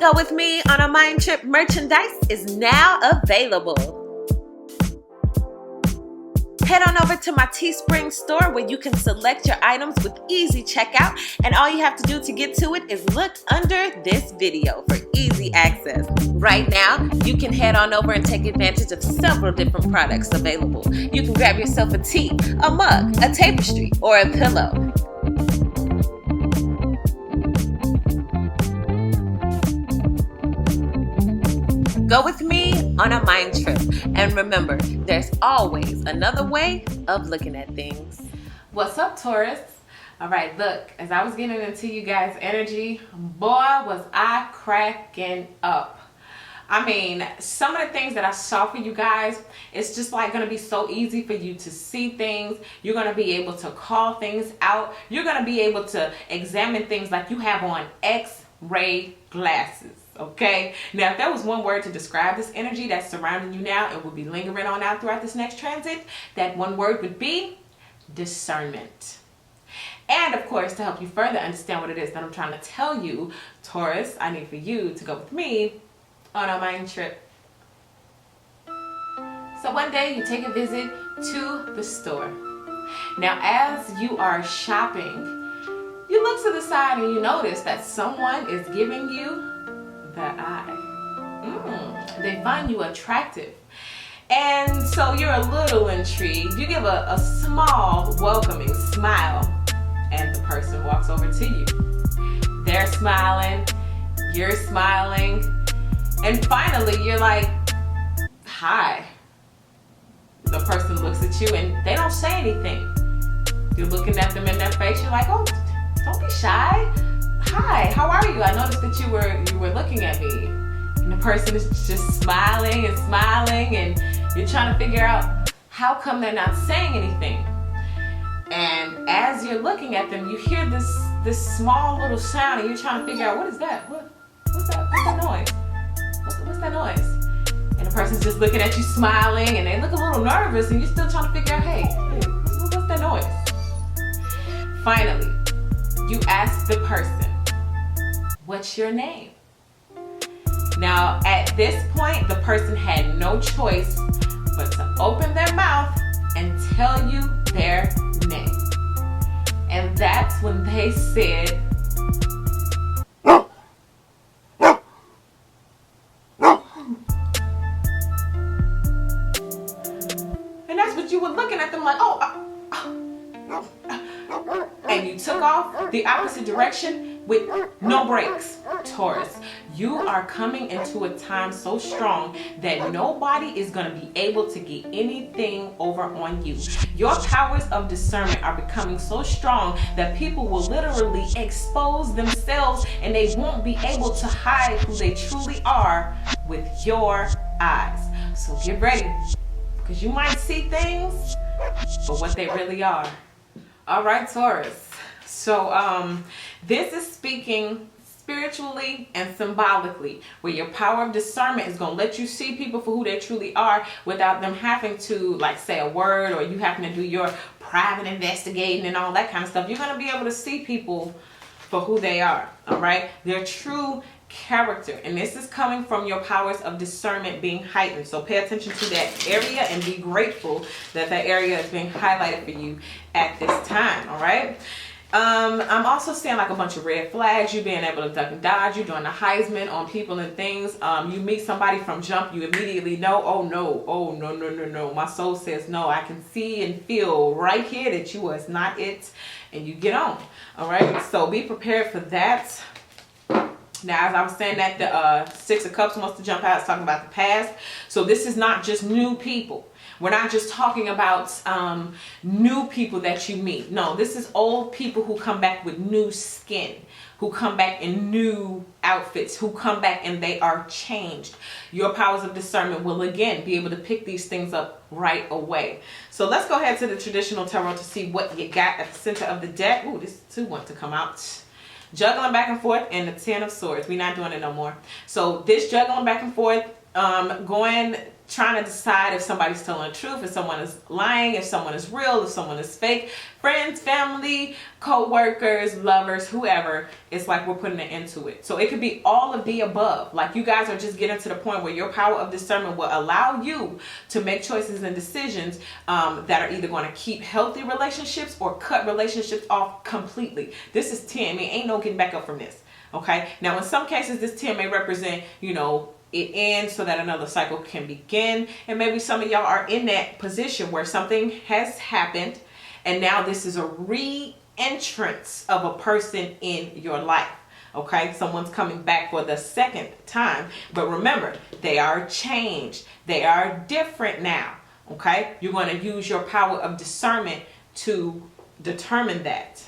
Go with me on a mind trip. Merchandise is now available. Head on over to my Teespring store where you can select your items with easy checkout, and all you have to do to get to it is look under this video for easy access. Right now, you can head on over and take advantage of several different products available. You can grab yourself a tea, a mug, a tapestry, or a pillow. Go with me on a mind trip. And remember, there's always another way of looking at things. What's up, Taurus? All right, look, as I was getting into you guys' energy, boy, was I cracking up. I mean, some of the things that I saw for you guys, it's just like going to be so easy for you to see things. You're going to be able to call things out. You're going to be able to examine things like you have on X-ray glasses. Okay, now if there was one word to describe this energy that's surrounding you now and will be lingering on out throughout this next transit, that one word would be discernment. And of course, to help you further understand what it is that I'm trying to tell you, Taurus, I need for you to go with me on a mind trip. So one day you take a visit to the store. Now as you are shopping, you look to the side and you notice that someone is giving you the eye. They find you attractive, and so you're a little intrigued. You give a small welcoming smile, and the person walks over to you. They're smiling, you're smiling, and finally you're like, hi. The person looks at you and they don't say anything. You're looking at them in their face. You're like, oh, don't be shy. Hi, how are you? I noticed that you were looking at me. And the person is just smiling and smiling, and you're trying to figure out how come they're not saying anything. And as you're looking at them, you hear this small little sound, and you're trying to figure out, what is that? What's that noise? What's that noise? And the person's just looking at you smiling, and they look a little nervous, and you're still trying to figure out, hey, what's that noise? Finally, you ask the person, what's your name? Now, at this point, the person had no choice but to open their mouth and tell you their name. And that's when they said, and that's what you were looking at them like, and you took off the opposite direction with no brakes. Taurus, you are coming into a time so strong that nobody is going to be able to get anything over on you. Your powers of discernment are becoming so strong that people will literally expose themselves, and they won't be able to hide who they truly are with your eyes. So get ready, because you might see things for what they really are. All right, Taurus. So this is speaking spiritually and symbolically, where your power of discernment is going to let you see people for who they truly are without them having to like say a word, or you having to do your private investigating and all that kind of stuff. You're going to be able to see people for who they are. All right, their true character, and this is coming from your powers of discernment being heightened. So pay attention to that area and be grateful that that area is being highlighted for you at this time. All right. I'm also seeing like a bunch of red flags. You being able to duck and dodge. You're doing the Heisman on people and things. You meet somebody from jump, you immediately know, oh no. My soul says no. I can see and feel right here that you was not it, and you get on. All right. So be prepared for that. Now, as I was saying that the Six of Cups wants to jump out, it's talking about the past. So this is not just new people. We're not just talking about new people that you meet. No, this is old people who come back with new skin, who come back in new outfits, who come back and they are changed. Your powers of discernment will again be able to pick these things up right away. So let's go ahead to the traditional tarot to see what you got at the center of the deck. Ooh, this two want to come out. Juggling back and forth and the Ten of Swords. We're not doing it no more. So this juggling back and forth, going trying to decide if somebody's telling the truth, if someone is lying, if someone is real, if someone is fake. Friends, family, co-workers, lovers, whoever, it's like we're putting an end to it. So it could be all of the above. Like you guys are just getting to the point where your power of discernment will allow you to make choices and decisions that are either going to keep healthy relationships or cut relationships off completely. This is 10. I mean, ain't no getting back up from this. Okay. Now, in some cases, this 10 may represent, you know, it ends so that another cycle can begin. And maybe some of y'all are in that position where something has happened and now this is a re-entrance of a person in your life. Okay, someone's coming back for the second time. But remember, they are changed. They are different now. Okay, you're going to use your power of discernment to determine that.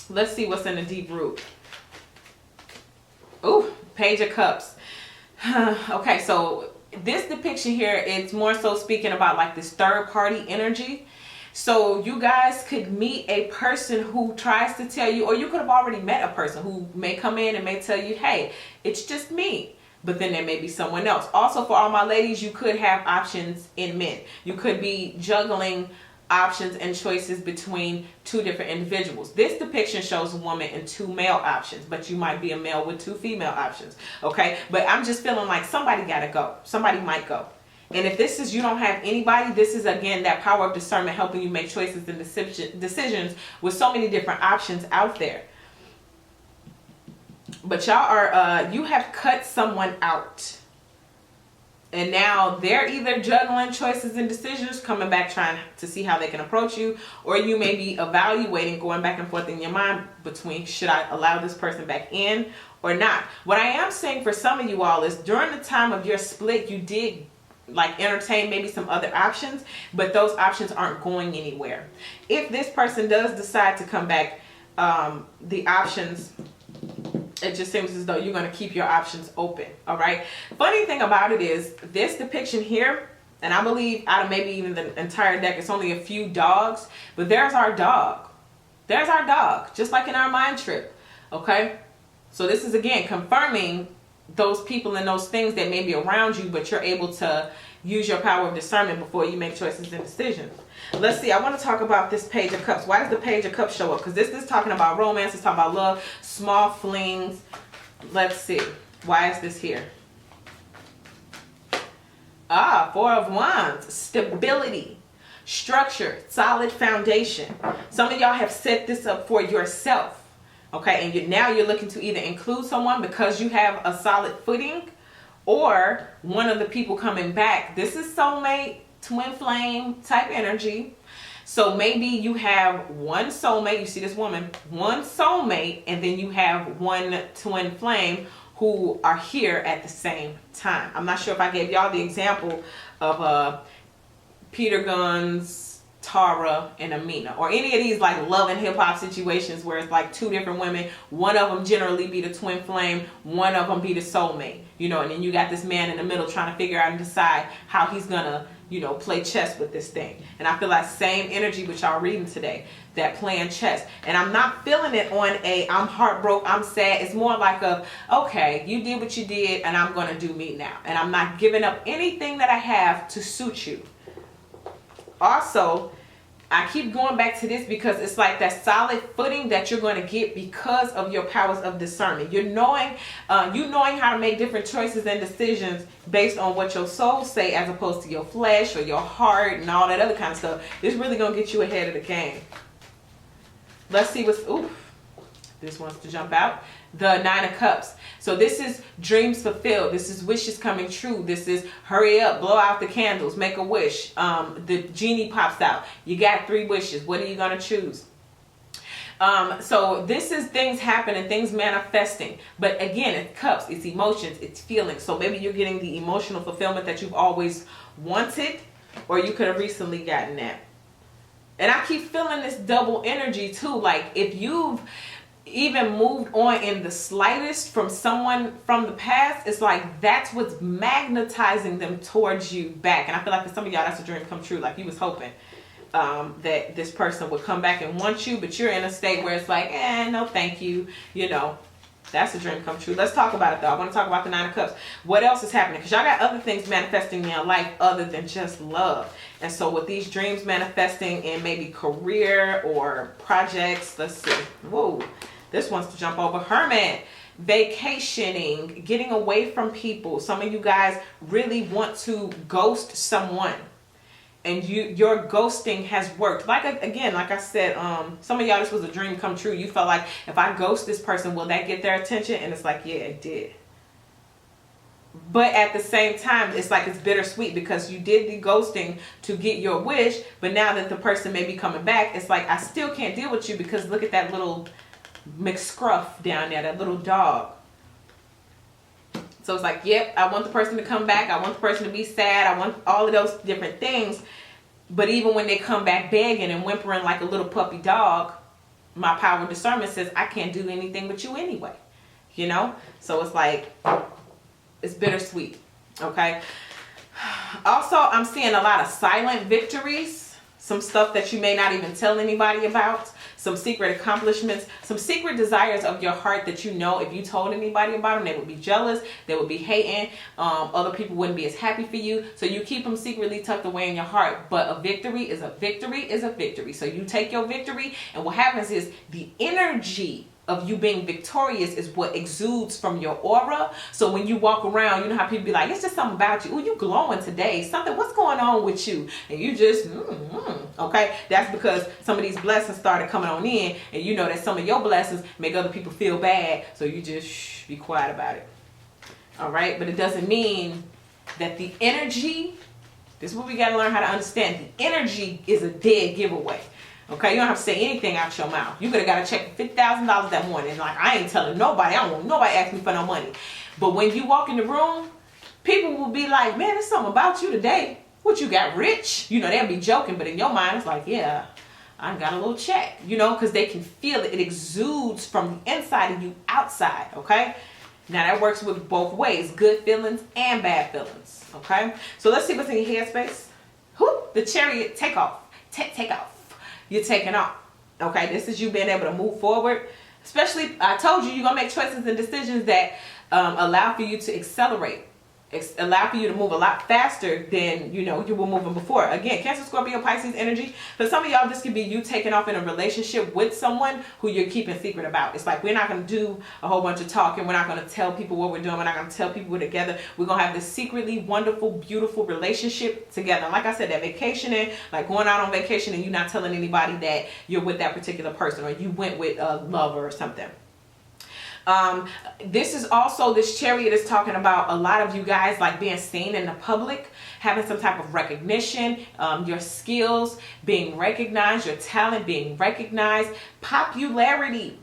Let's see what's in the deep root. Ooh, Page of Cups. Okay, so this depiction here, it's more so speaking about like this third party energy. So you guys could meet a person who tries to tell you, or you could have already met a person who may come in and may tell you, hey, it's just me. But then there may be someone else. Also, for all my ladies, you could have options in men. You could be juggling options and choices between two different individuals. This depiction shows a woman and two male options, but you might be a male with two female options. Okay, but I'm just feeling like somebody gotta go. Somebody might go. And if this is you don't have anybody, this is again that power of discernment helping you make choices and decisions with so many different options out there. But y'all are you have cut someone out. And now they're either juggling choices and decisions, coming back trying to see how they can approach you, or you may be evaluating, going back and forth in your mind between should I allow this person back in or not. What I am saying for some of you all is during the time of your split, you did like entertain maybe some other options, but those options aren't going anywhere. If this person does decide to come back, the options, it just seems as though you're going to keep your options open. All right. Funny thing about it is this depiction here, and I believe out of maybe even the entire deck, it's only a few dogs, but there's our dog. There's our dog, just like in our mind trip. Okay. So this is again confirming those people and those things that may be around you, but you're able to use your power of discernment before you make choices and decisions. Let's see. I want to talk about this Page of Cups. Why does the Page of Cups show up? Because this is talking about romance. It's talking about love, small flings. Let's see. Why is this here? Four of Wands. Stability, structure, solid foundation. Some of y'all have set this up for yourself. Okay, and now you're looking to either include someone because you have a solid footing, or one of the people coming back. This is soulmate, twin flame type energy. So maybe you have one soulmate, you see this woman, one soulmate, and then you have one twin flame who are here at the same time. I'm not sure if I gave y'all the example of Peter Gunn's Tara and Amina, or any of these like love and hip hop situations where it's like two different women. One of them generally be the twin flame, one of them be the soulmate, you know, and then you got this man in the middle trying to figure out and decide how he's gonna, you know, play chess with this thing. And I feel like same energy with y'all reading today, that playing chess. And I'm not feeling it on a I'm heartbroken, I'm sad. It's more like a, okay, you did what you did and I'm gonna do me now, and I'm not giving up anything that I have to suit you. Also, I keep going back to this because it's like that solid footing that you're going to get because of your powers of discernment. You're knowing how to make different choices and decisions based on what your soul say, as opposed to your flesh or your heart and all that other kind of stuff. It's really going to get you ahead of the game. Let's see what's, this wants to jump out. The Nine of Cups. So this is dreams fulfilled. This is wishes coming true. This is hurry up, blow out the candles, make a wish. The genie pops out. You got 3 wishes. What are you going to choose? So this is things happening, things manifesting. But again, it's cups, it's emotions, it's feelings. So maybe you're getting the emotional fulfillment that you've always wanted, or you could have recently gotten that. And I keep feeling this double energy too. Like if you've even moved on in the slightest from someone from the past, it's like that's what's magnetizing them towards you back. And I feel like for some of y'all, that's a dream come true. Like you was hoping that this person would come back and want you, but you're in a state where it's like, no thank you, you know. That's a dream come true. Let's talk about it though. I want to talk about the Nine of Cups. What else is happening? Because y'all got other things manifesting in your life other than just love. And so with these dreams manifesting in maybe career or projects, let's see. Whoa, this wants to jump over. Hermit, vacationing, getting away from people. Some of you guys really want to ghost someone. And your ghosting has worked. Like I said, some of y'all, this was a dream come true. You felt like, if I ghost this person, will that get their attention? And it's like, yeah, it did. But at the same time, it's like it's bittersweet, because you did the ghosting to get your wish, but now that the person may be coming back, it's like, I still can't deal with you, because look at that little McScruff down there, that little dog. So it's like, yep, I want the person to come back. I want the person to be sad. I want all of those different things. But even when they come back begging and whimpering like a little puppy dog, my power of discernment says, I can't do anything with you anyway. You know? So it's like, it's bittersweet. Okay? Also, I'm seeing a lot of silent victories. Some stuff that you may not even tell anybody about. Some secret accomplishments, some secret desires of your heart that you know if you told anybody about them, they would be jealous, they would be hating, other people wouldn't be as happy for you. So you keep them secretly tucked away in your heart. But a victory is a victory is a victory. So you take your victory, and what happens is the energy of you being victorious is what exudes from your aura. So when you walk around, you know how people be like, it's just something about you. Oh, you glowing today. Something, what's going on with you? And you just, okay? That's because some of these blessings started coming on in, and you know that some of your blessings make other people feel bad. So you just be quiet about it. All right? But it doesn't mean that the energy, this is what we got to learn how to understand. The energy is a dead giveaway. Okay, you don't have to say anything out your mouth. You could have got a check for $50,000 that morning. Like, I ain't telling nobody. I don't want nobody asking me for no money. But when you walk in the room, people will be like, man, there's something about you today. What, you got rich? You know, they'll be joking, but in your mind, it's like, yeah, I got a little check. You know, because they can feel it. It exudes from the inside of you outside, okay? Now, that works with both ways. Good feelings and bad feelings, okay? So let's see what's in your headspace. Whoop, the Chariot, take off. Take off. You're taking off. Okay, this is you being able to move forward. Especially, I told you, you're going to make choices and decisions that allow for you to accelerate. Allow for you to move a lot faster than, you know, you were moving before. Again, Cancer, Scorpio, Pisces energy. For some of y'all, this could be you taking off in a relationship with someone who you're keeping secret about. It's like, we're not going to do a whole bunch of talking. We're not going to tell people what we're doing. We're not going to tell people we're together. We're going to have this secretly wonderful, beautiful relationship together. Like I said, that vacationing, like going out on vacation and you're not telling anybody that you're with that particular person, or you went with a lover or something. This is also, this Chariot is talking about a lot of you guys like being seen in the public, having some type of recognition, your skills being recognized, your talent being recognized, popularity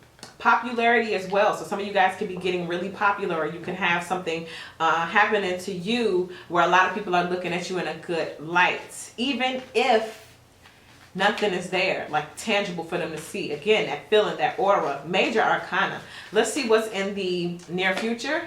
as well. So some of you guys could be getting really popular, or you can have something happening to you where a lot of people are looking at you in a good light, even if nothing is there, like tangible for them to see. Again, that feeling, that aura, major arcana. Let's see what's in the near future.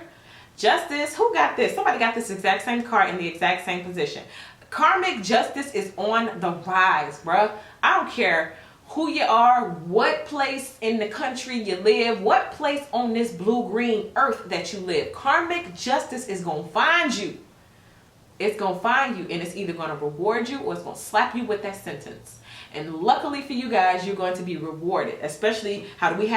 Justice, who got this? Somebody got this exact same card in the exact same position. Karmic justice is on the rise, bruh. I don't care who you are, what place in the country you live, what place on this blue-green earth that you live. Karmic justice is going to find you. It's going to find you, and it's either going to reward you or it's going to slap you with that sentence. And luckily for you guys, you're going to be rewarded. Especially, how do we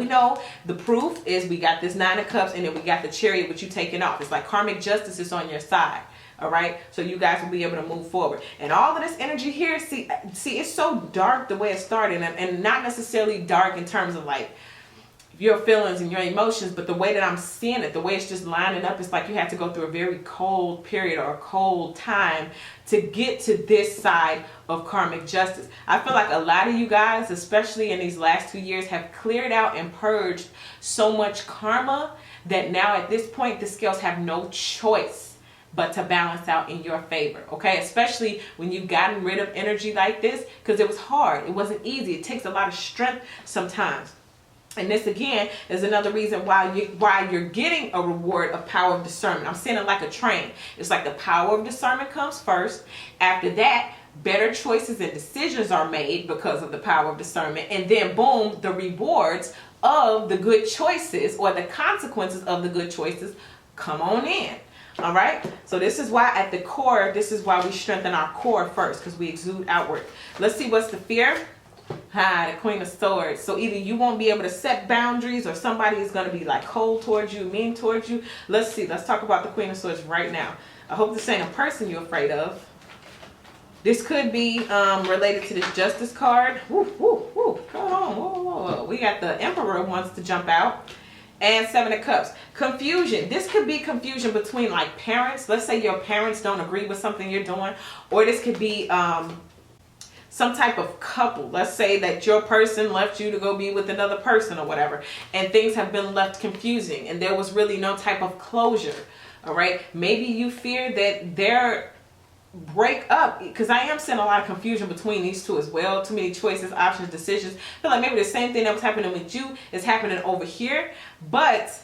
know? The proof is we got this Nine of Cups, and then we got the Chariot with you taking off. It's like karmic justice is on your side. All right, so you guys will be able to move forward. And all of this energy here, see, it's so dark the way it started, and not necessarily dark in terms of like your feelings and your emotions, but the way that I'm seeing it, the way it's just lining up, it's like you had to go through a very cold period or a cold time to get to this side of karmic justice. I feel like a lot of you guys, especially in these last 2 years, have cleared out and purged so much karma that now at this point, the scales have no choice but to balance out in your favor, okay? Especially when you've gotten rid of energy like this, because it was hard. It wasn't easy. It takes a lot of strength sometimes. And this again is another reason why you're getting a reward of power of discernment. I'm seeing it like a train. It's like the power of discernment comes first. After that, better choices and decisions are made because of the power of discernment. And then boom, the rewards of the good choices or the consequences of the good choices come on in. All right. So this is why at the core, this is why we strengthen our core first, because we exude outward. Let's see what's the fear. The Queen of Swords. So either you won't be able to set boundaries, or somebody is going to be like cold towards you, mean towards you. Let's see. Let's talk about the Queen of Swords right now. I hope this ain't a person you're afraid of. This could be related to this Justice card. Woo, woo, woo. Hold on. Whoa, whoa, whoa. We got the Emperor wants to jump out. And Seven of Cups. Confusion. This could be confusion between like parents. Let's say your parents don't agree with something you're doing. Or this could be some type of couple. Let's say that your person left you to go be with another person or whatever. And things have been left confusing. And there was really no type of closure. All right. Maybe you fear that they're break up, because I am seeing a lot of confusion between these two as well. Too many choices, options, decisions. I feel like maybe the same thing that was happening with you is happening over here, but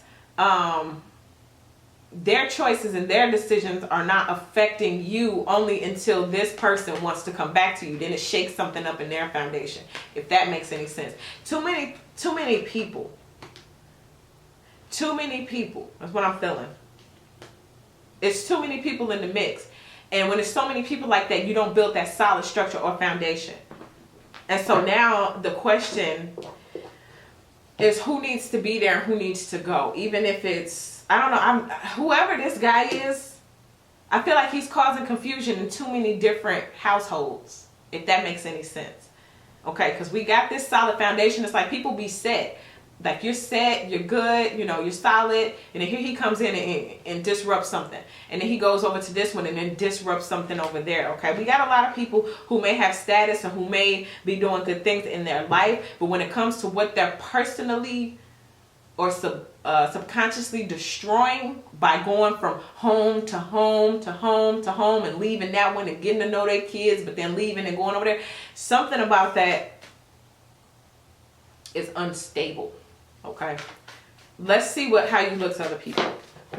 their choices and their decisions are not affecting you only until this person wants to come back to you. Then it shakes something up in their foundation, if that makes any sense. Too many people. Too many people. That's what I'm feeling. It's too many people in the mix. And when there's so many people like that, you don't build that solid structure or foundation. And so now the question is, who needs to be there and who needs to go? Even if it's, I don't know, whoever this guy is, I feel like he's causing confusion in too many different households, if that makes any sense. Okay, because we got this solid foundation. It's like people be set. Like you're set, you're good, you know, you're solid. And then here he comes in and disrupts something. And then he goes over to this one and then disrupts something over there. Okay, we got a lot of people who may have status and who may be doing good things in their life. But when it comes to what they're personally or subconsciously destroying by going from home to home to home to home and leaving that one and getting to know their kids, but then leaving and going over there, something about that is unstable. Okay, let's see how you look to other people.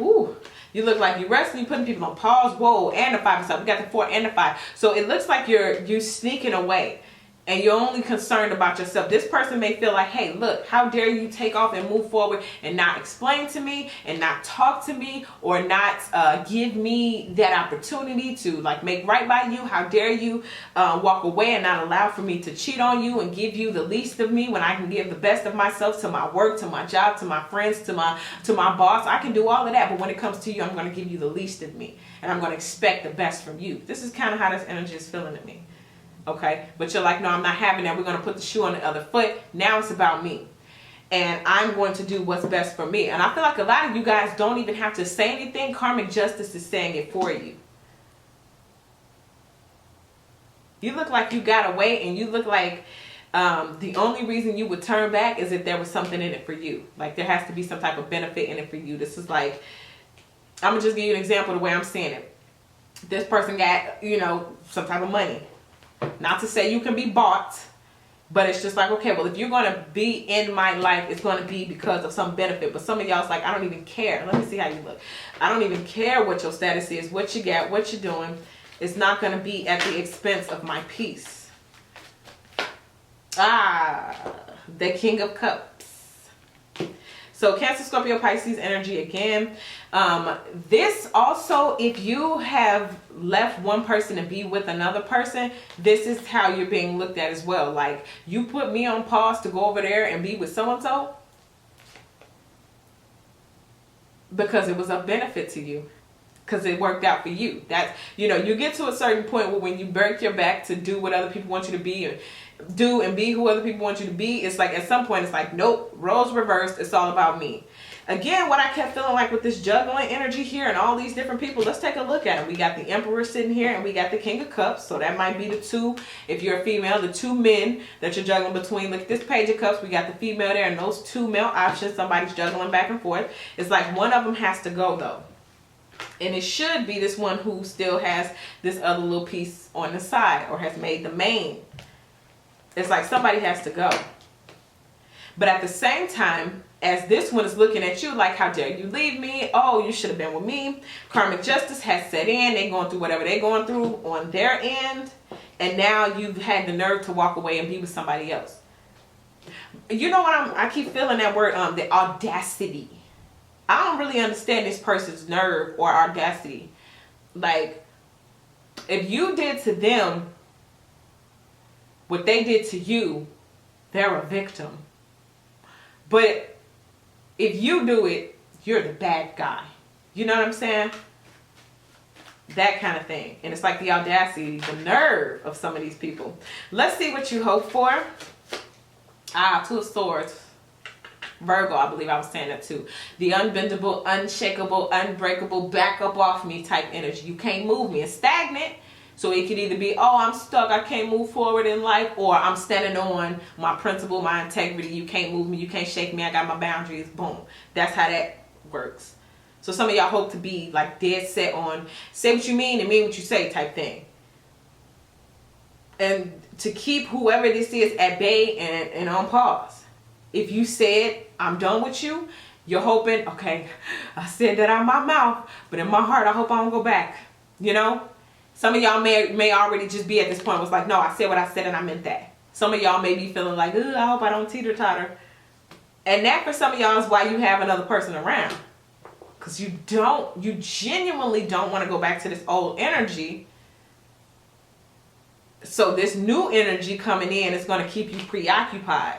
Ooh, you look like you're wrestling, you're putting people on pause. Whoa, and the 5 and stuff. We got the 4 and the 5. So it looks like you're sneaking away. And you're only concerned about yourself. This person may feel like, hey, look, how dare you take off and move forward and not explain to me and not talk to me or not give me that opportunity to like make right by you. How dare you walk away and not allow for me to cheat on you and give you the least of me when I can give the best of myself to my work, to my job, to my friends, to my boss. I can do all of that. But when it comes to you, I'm going to give you the least of me. And I'm going to expect the best from you. This is kind of how this energy is feeling to me. Okay, but you're like, no, I'm not having that. We're going to put the shoe on the other foot. Now it's about me. And I'm going to do what's best for me. And I feel like a lot of you guys don't even have to say anything. Karmic justice is saying it for you. You look like you got away, and you look like the only reason you would turn back is if there was something in it for you. Like there has to be some type of benefit in it for you. This is like, I'm going to just give you an example of the way I'm seeing it. This person got, you know, some type of money. Not to say you can be bought, but it's just like, okay, well, if you're going to be in my life, it's going to be because of some benefit. But some of y'all's like, I don't even care. Let me see how you look. I don't even care what your status is, what you got, what you're doing. It's not going to be at the expense of my peace. The King of Cups. So Cancer, Scorpio, Pisces energy again. This also, if you have left one person to be with another person, this is how you're being looked at as well. Like, you put me on pause to go over there and be with so-and-so because it was of benefit to you. Because it worked out for you. That's, you know, you get to a certain point where when you break your back to do what other people want you to be and do and be who other people want you to be, it's like at some point it's like, nope, roles reversed, it's all about me. Again, what I kept feeling like with this juggling energy here and all these different people, let's take a look at it. We got the Emperor sitting here and we got the King of Cups. So that might be the two, if you're a female, the two men that you're juggling between. Look at this Page of Cups. We got the female there and those two male options. Somebody's juggling back and forth. It's like one of them has to go though. And it should be this one who still has this other little piece on the side or has made the main. It's like somebody has to go. But at the same time, as this one is looking at you like, how dare you leave me? Oh, you should have been with me. Karmic justice has set in. They're going through whatever they're going through on their end. and now you've had the nerve to walk away and be with somebody else. You know what I keep feeling that word, the audacity. I don't really understand this person's nerve or audacity. Like, if you did to them what they did to you, they're a victim. But if you do it, you're the bad guy. You know what I'm saying? That kind of thing. And it's like the audacity, the nerve of some of these people. Let's see what you hope for. Two of Swords. Virgo, I believe I was saying that too. The unbendable, unshakable, unbreakable, back up off me type energy. You can't move me. It's stagnant. So it could either be, oh, I'm stuck, I can't move forward in life, or I'm standing on my principle, my integrity. You can't move me, you can't shake me, I got my boundaries. Boom. That's how that works. So some of y'all hope to be like dead set on say what you mean and mean what you say type thing. And to keep whoever this is at bay and on pause. If you said, I'm done with you, you're hoping, okay, I said that out of my mouth, but in my heart, I hope I don't go back. You know? Some of y'all may already just be at this point where it's like, no, I said what I said and I meant that. Some of y'all may be feeling like, I hope I don't teeter-totter. And that for some of y'all is why you have another person around. Because you genuinely don't want to go back to this old energy. So this new energy coming in is going to keep you preoccupied.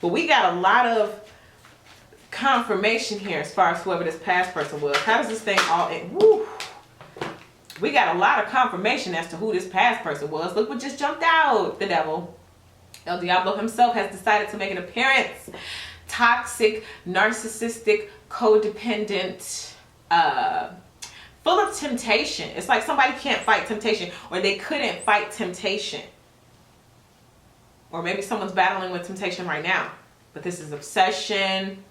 But we got a lot of confirmation here as far as whoever this past person was. How does this thing all end? Woo! We got a lot of confirmation as to who this past person was. Look what just jumped out. The devil. El Diablo himself has decided to make an appearance. Toxic, narcissistic, codependent, full of temptation. It's like somebody can't fight temptation, or they couldn't fight temptation. Or maybe someone's battling with temptation right now. But this is obsession.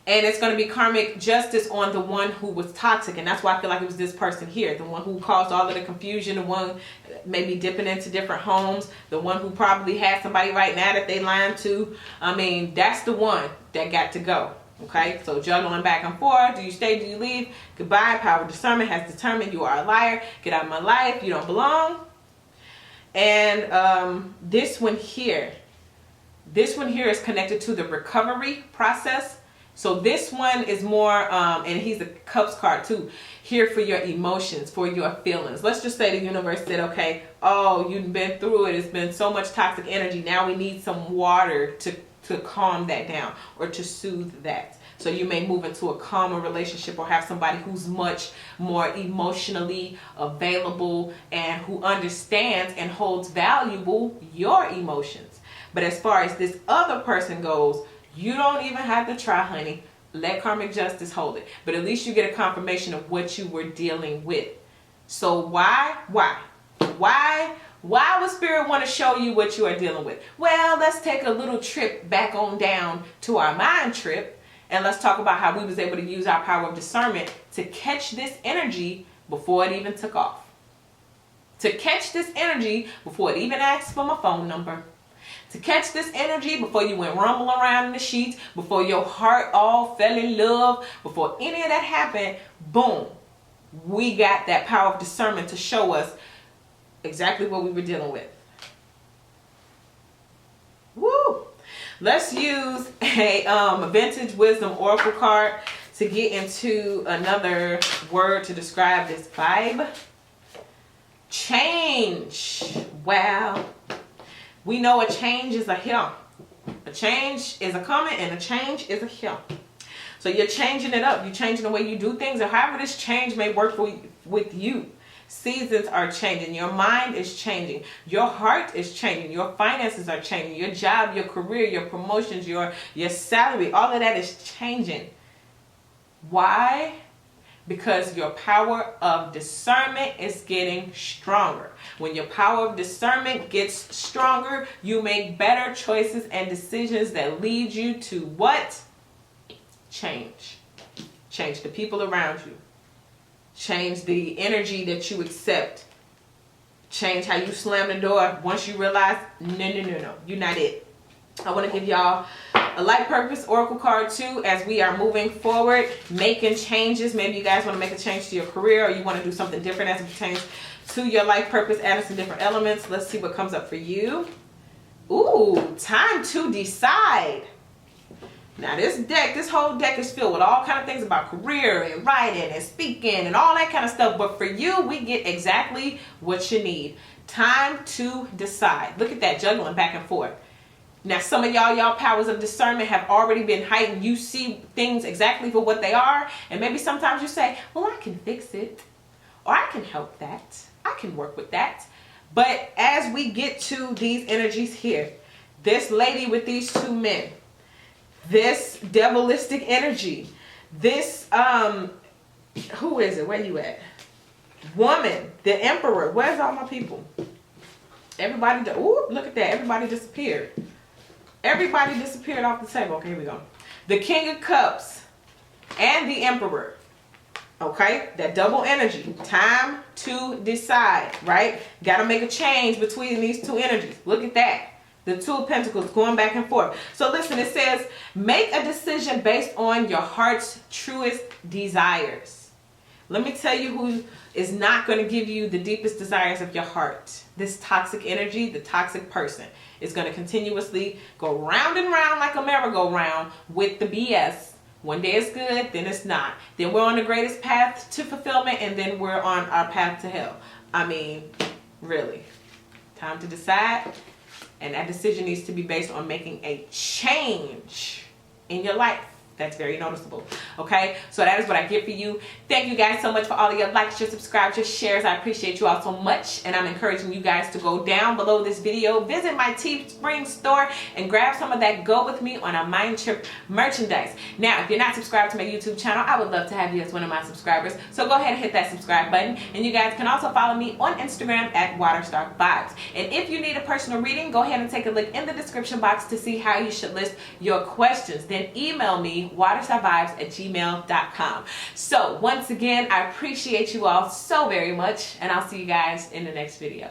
And it's going to be karmic justice on the one who was toxic. And that's why I feel like it was this person here. The one who caused all of the confusion. The one maybe dipping into different homes. The one who probably had somebody right now that they lying to. I mean, that's the one that got to go. Okay? So juggling back and forth. Do you stay? Do you leave? Goodbye. Power of discernment has determined you are a liar. Get out of my life. You don't belong. And this one here. This one here is connected to the recovery process. So this one is more, and he's a Cups card too, here for your emotions, for your feelings. Let's just say the universe said, okay, oh, you've been through it. It's been so much toxic energy. Now we need some water to calm that down or to soothe that. So you may move into a calmer relationship or have somebody who's much more emotionally available and who understands and holds valuable your emotions. But as far as this other person goes, you don't even have to try, honey. Let karmic justice hold it. But at least you get a confirmation of what you were dealing with. So why would Spirit want to show you what you are dealing with? Well, let's take a little trip back on down to our mind trip. And let's talk about how we was able to use our power of discernment to catch this energy before it even took off. To catch this energy before it even asked for my phone number. To catch this energy before you went rumbling around in the sheets, before your heart all fell in love, before any of that happened, boom, we got that power of discernment to show us exactly what we were dealing with. Woo! Let's use a vintage wisdom oracle card to get into another word to describe this vibe. Change. Wow. We know a change is a here. A change is a coming and a change is a here. So you're changing it up. You're changing the way you do things, or however this change may work with you. Seasons are changing. Your mind is changing. Your heart is changing. Your finances are changing. Your job, your career, your promotions, your salary, all of that is changing. Why? Because your power of discernment is getting stronger. When your power of discernment gets stronger, you make better choices and decisions that lead you to what? Change. Change the people around you. Change the energy that you accept. Change how you slam the door once you realize, no, you're not it. I want to give y'all a light purpose oracle card too, as we are moving forward, making changes. Maybe you guys want to make a change to your career, or you want to do something different as it pertains to your life purpose, adding some different elements. Let's see what comes up for you. Ooh, time to decide. Now this whole deck is filled with all kind of things about career and writing and speaking and all that kind of stuff. But for you, we get exactly what you need. Time to decide. Look at that, juggling back and forth. Now, some of y'all powers of discernment have already been heightened. You see things exactly for what they are. And maybe sometimes you say, well, I can fix it. Or I can help that. I can work with that. But as we get to these energies here, this lady with these two men, this devilistic energy, this, who is it? Where you at? Woman, the emperor. Where's all my people? Everybody, ooh, look at that. Everybody disappeared. Everybody disappeared off the table. Okay, here we go. The King of Cups and the Emperor. Okay, that double energy. Time to decide, right? Got to make a change between these two energies. Look at that. The Two of Pentacles going back and forth. So listen, it says, make a decision based on your heart's truest desires. Let me tell you who is not going to give you the deepest desires of your heart. This toxic energy, the toxic person, is going to continuously go round and round like a merry-go-round with the BS. One day it's good, then it's not. Then we're on the greatest path to fulfillment, and then we're on our path to hell. I mean, really. Time to decide. And that decision needs to be based on making a change in your life. That's very noticeable. Okay, so that is what I get for you. Thank you guys so much for all of your likes, your subscribes, your shares. I appreciate you all so much, and I'm encouraging you guys to go down below this video, visit my Teespring store, and grab some of that Go With Me on a Mind Trip merchandise. Now, if you're not subscribed to my YouTube channel, I would love to have you as one of my subscribers. So go ahead and hit that subscribe button, and you guys can also follow me on Instagram at WaterStarVibes. And if you need a personal reading, go ahead and take a look in the description box to see how you should list your questions. Then email me waterstarvibes@gmail.com. So once again, I appreciate you all so very much, and I'll see you guys in the next video.